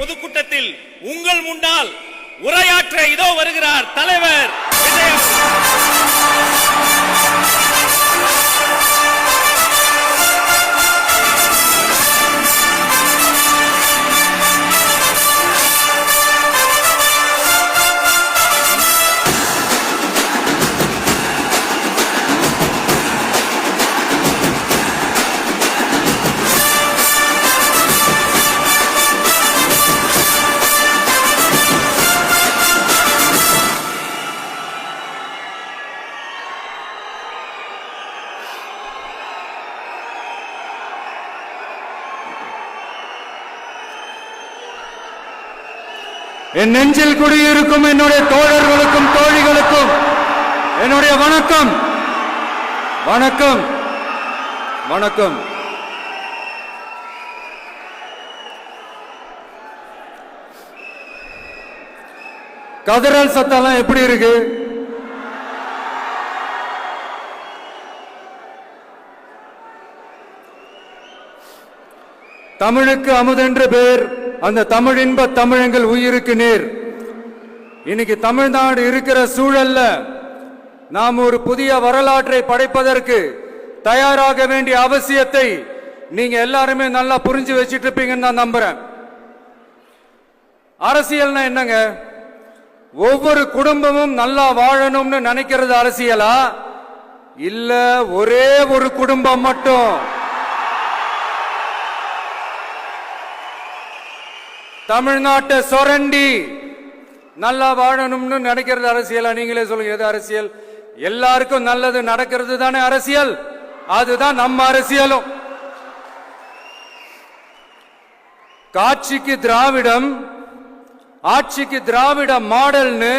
பொதுக்கூட்டத்தில் உங்கள் முன்னால் உரையாற்ற இதோ வருகிறார் தலைவர் விஜய். என் நெஞ்சில் குடியிருக்கும் என்னுடைய தோழர்களுக்கும் தோழிகளுக்கும் என்னுடைய வணக்கம் வணக்கம் வணக்கம். கதறல் சத்தம்லாம் எப்படி இருக்கு? தமிழுக்கு அமுதென்று பேர், அந்த தமிழ் இன்ப தமிழங்கள் உயிருக்கு நேர். இன்னைக்கு தமிழ்நாடு இருக்கிற சூழல்ல நாம் ஒரு புதிய வரலாற்றை படைப்பதற்கு தயாராக வேண்டிய அவசியத்தை நீங்க எல்லாருமே நல்லா புரிஞ்சு வச்சிட்டு இருப்பீங்கன்னு நான் நம்புறேன். அரசியல்னா என்னங்க? ஒவ்வொரு குடும்பமும் நல்லா வாழணும்னு நினைக்கிறது அரசியலா? இல்ல ஒரே ஒரு குடும்பம் மட்டும் தமிழ்நாட்டை சொரண்டி நல்லா வாழணும்னு நினைக்கிறது அரசியலா? நீங்களே சொல்லுங்க, எது அரசியல்? எல்லாருக்கும் நல்லது நடக்கிறது தானே அரசியல். அதுதான் நம்ம அரசியலும். காட்சிக்கு திராவிடம், ஆட்சிக்கு திராவிட மாடல்னு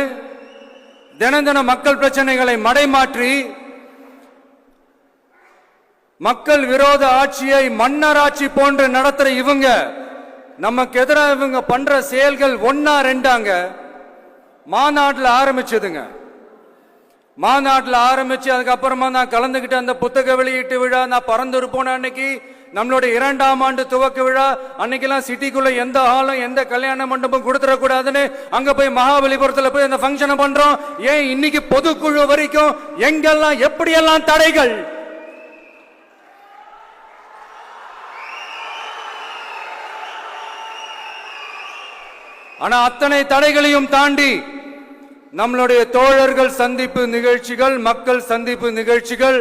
தினம் தினம் மக்கள் பிரச்சனைகளை மடைமாற்றி மக்கள் விரோத ஆட்சியை மன்னராட்சி போன்று நடத்துற இவங்க நமக்கு எதிராக இவங்க பண்ற செயல்கள் ஒன்னா ரெண்டாங்க. மாநாட்டில் ஆரம்பிச்சதுங்க. மாநாட்டில் ஆரம்பிச்சு அதுக்கப்புறமா நான் கலந்துகிட்ட அந்த புத்தக வெளியீட்டு விழா, நான் பறந்துரு போன அன்னைக்கு நம்மளுடைய 2ஆம் ஆண்டு துவக்க விழா அன்னைக்கெல்லாம் சிட்டிக்குள்ள எந்த ஹாலும் எந்த கல்யாண மண்டபம் கொடுத்துடக்கூடாதுன்னு அங்க போய் மகாபலிபுரத்துல போய் அந்த ஃபங்க்ஷனை பண்றோம். ஏன் இன்னைக்கு பொதுக்குழு வரைக்கும் எங்கெல்லாம் எப்படியெல்லாம் தடைகள்? ஆனா அத்தனை தடைகளையும் தாண்டி நம்மளுடைய தோழர்கள் சந்திப்பு நிகழ்ச்சிகள், மக்கள் சந்திப்பு நிகழ்ச்சிகள்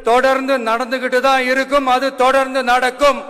தொடர்ந்து நடந்துகிட்டு தான் இருக்கும். அது தொடர்ந்து நடக்கும்.